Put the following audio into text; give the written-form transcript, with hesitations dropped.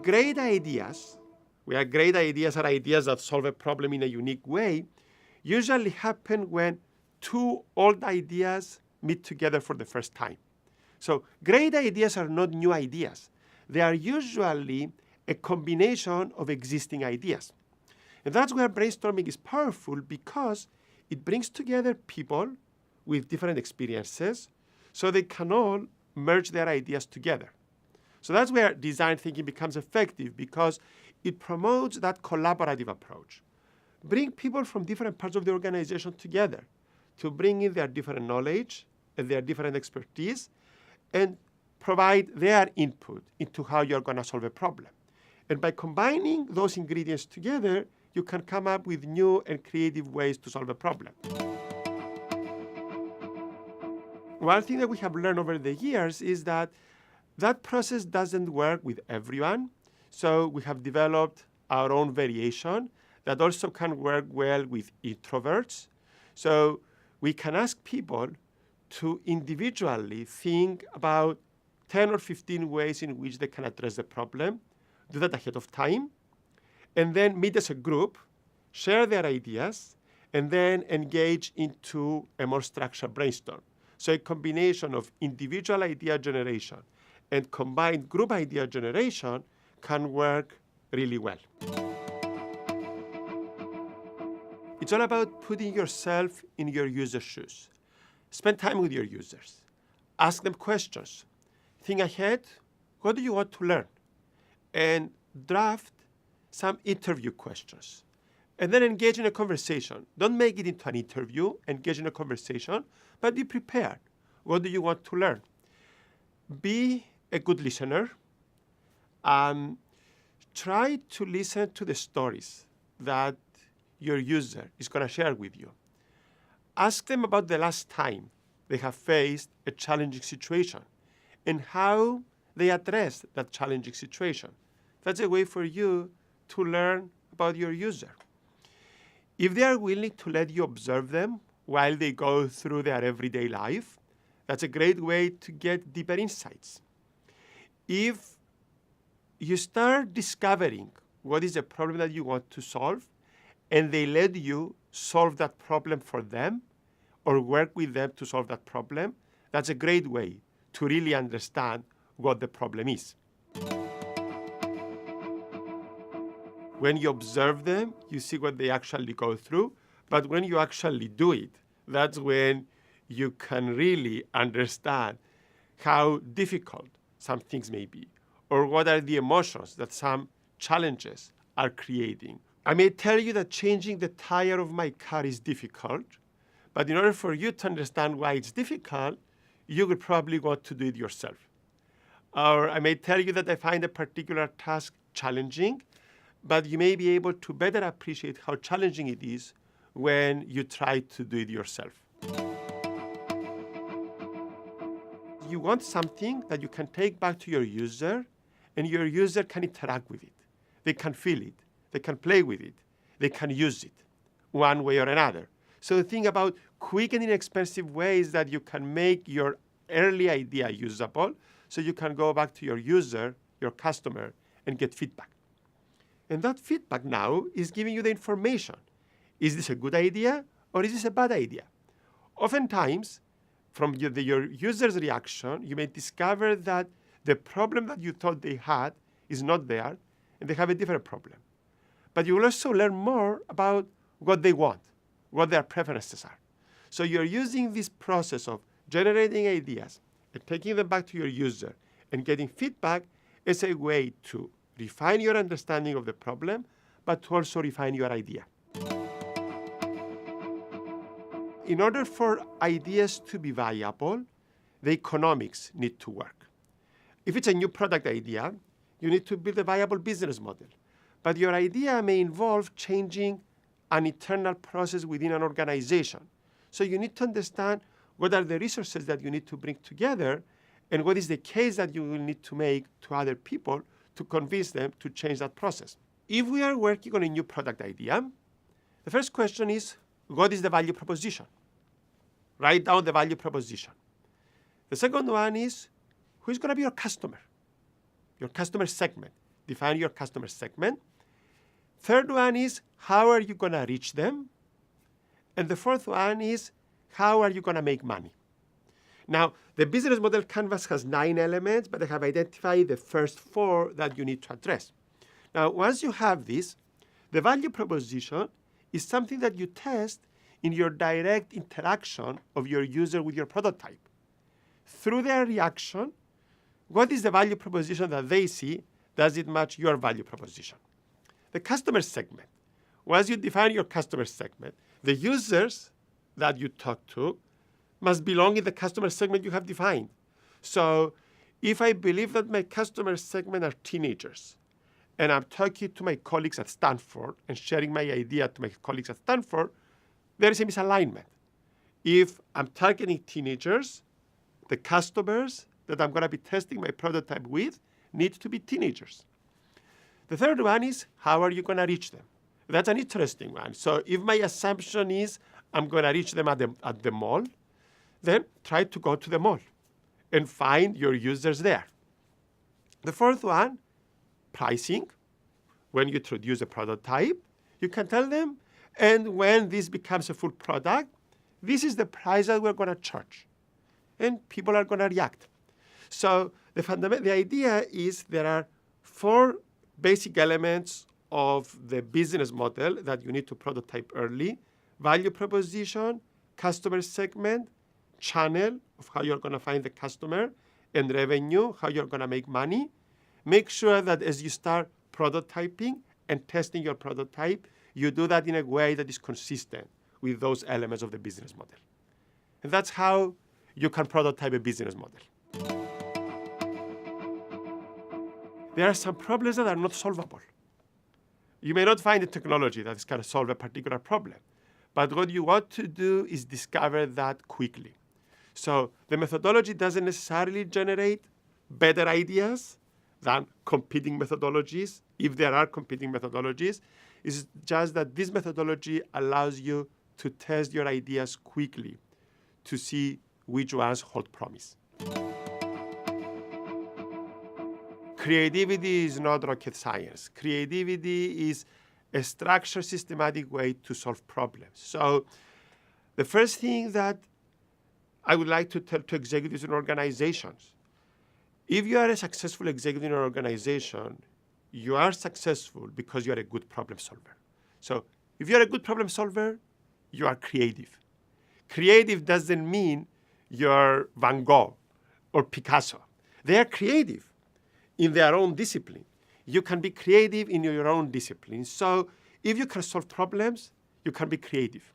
great ideas, where great ideas are ideas that solve a problem in a unique way, usually happen when two old ideas meet together for the first time. So great ideas are not new ideas. They are usually a combination of existing ideas. And that's where brainstorming is powerful, because it brings together people with different experiences so they can all merge their ideas together. So that's where design thinking becomes effective, because it promotes that collaborative approach. Bring people from different parts of the organization together to bring in their different knowledge and their different expertise and provide their input into how you're going to solve a problem. And by combining those ingredients together, you can come up with new and creative ways to solve a problem. One thing that we have learned over the years is that that process doesn't work with everyone. So we have developed our own variation that also can work well with introverts. So we can ask people to individually think about 10 or 15 ways in which they can address the problem, do that ahead of time, and then meet as a group, share their ideas, and then engage into a more structured brainstorm. So a combination of individual idea generation and combined group idea generation can work really well. It's all about putting yourself in your user's shoes. Spend time with your users. Ask them questions. Think ahead, what do you want to learn? And draft some interview questions. And then engage in a conversation. Don't make it into an interview, engage in a conversation, but be prepared. What do you want to learn? Be a good listener. Try to listen to the stories that your user is going to share with you. Ask them about the last time they have faced a challenging situation and how they addressed that challenging situation. That's a way for you to learn about your user. If they are willing to let you observe them while they go through their everyday life, that's a great way to get deeper insights. If you start discovering what is the problem that you want to solve, and they let you solve that problem for them or work with them to solve that problem, that's a great way to really understand what the problem is. When you observe them, you see what they actually go through. But when you actually do it, that's when you can really understand how difficult some things may be, or what are the emotions that some challenges are creating. I may tell you that changing the tire of my car is difficult, but in order for you to understand why it's difficult, you would probably want to do it yourself. Or I may tell you that I find a particular task challenging, but you may be able to better appreciate how challenging it is when you try to do it yourself. You want something that you can take back to your user, and your user can interact with it. They can feel it. They can play with it. They can use it one way or another. So think about quick and inexpensive ways that you can make your early idea usable so you can go back to your user, your customer, and get feedback. And that feedback now is giving you the information. Is this a good idea or is this a bad idea? Oftentimes, from your user's reaction, you may discover that the problem that you thought they had is not there, and they have a different problem. But you will also learn more about what they want, what their preferences are. So you're using this process of generating ideas and taking them back to your user and getting feedback as a way to refine your understanding of the problem, but to also refine your idea. In order for ideas to be viable, the economics need to work. If it's a new product idea, you need to build a viable business model. But your idea may involve changing an internal process within an organization. So you need to understand what are the resources that you need to bring together and what is the case that you will need to make to other people to convince them to change that process. If we are working on a new product idea, the first question is, what is the value proposition? Write down the value proposition. The second one is, who is going to be your customer segment? define your customer segment. Third one is, how are you going to reach them? And the fourth one is, how are you going to make money? Now, the business model canvas has 9 elements, but I have identified the first 4 that you need to address. Now, once you have this, the value proposition is something that you test in your direct interaction of your user with your prototype. Through their reaction, what is the value proposition that they see? Does it match your value proposition? The customer segment. Once you define your customer segment, the users that you talk to must belong in the customer segment you have defined. So if I believe that my customer segment are teenagers, and I'm talking to my colleagues at Stanford and sharing my idea to my colleagues at Stanford, there is a misalignment. If I'm targeting teenagers, the customers that I'm going to be testing my prototype with need to be teenagers. The third one is, how are you going to reach them? That's an interesting one. So if my assumption is I'm going to reach them at the mall, then try to go to the mall and find your users there. The fourth one, pricing. When you introduce a prototype, you can tell them, and when this becomes a full product, this is the price that we're going to charge. And people are going to react. So the idea is there are 4 basic elements of the business model that you need to prototype early: value proposition, customer segment, channel of how you're going to find the customer, and revenue, how you're going to make money. Make sure that as you start prototyping and testing your prototype, you do that in a way that is consistent with those elements of the business model. And that's how you can prototype a business model. There are some problems that are not solvable. You may not find a technology that is going to solve a particular problem, but what you want to do is discover that quickly. So the methodology doesn't necessarily generate better ideas than competing methodologies, if there are competing methodologies. It's just that this methodology allows you to test your ideas quickly to see which ones hold promise. Creativity is not rocket science. Creativity is a structured, systematic way to solve problems. So the first thing that I would like to tell to executives and organizations, if you are a successful executive in an organization, you are successful because you are a good problem solver. So if you're a good problem solver, you are creative. Creative doesn't mean you're Van Gogh or Picasso. They are creative in their own discipline. You can be creative in your own discipline. So if you can solve problems, you can be creative.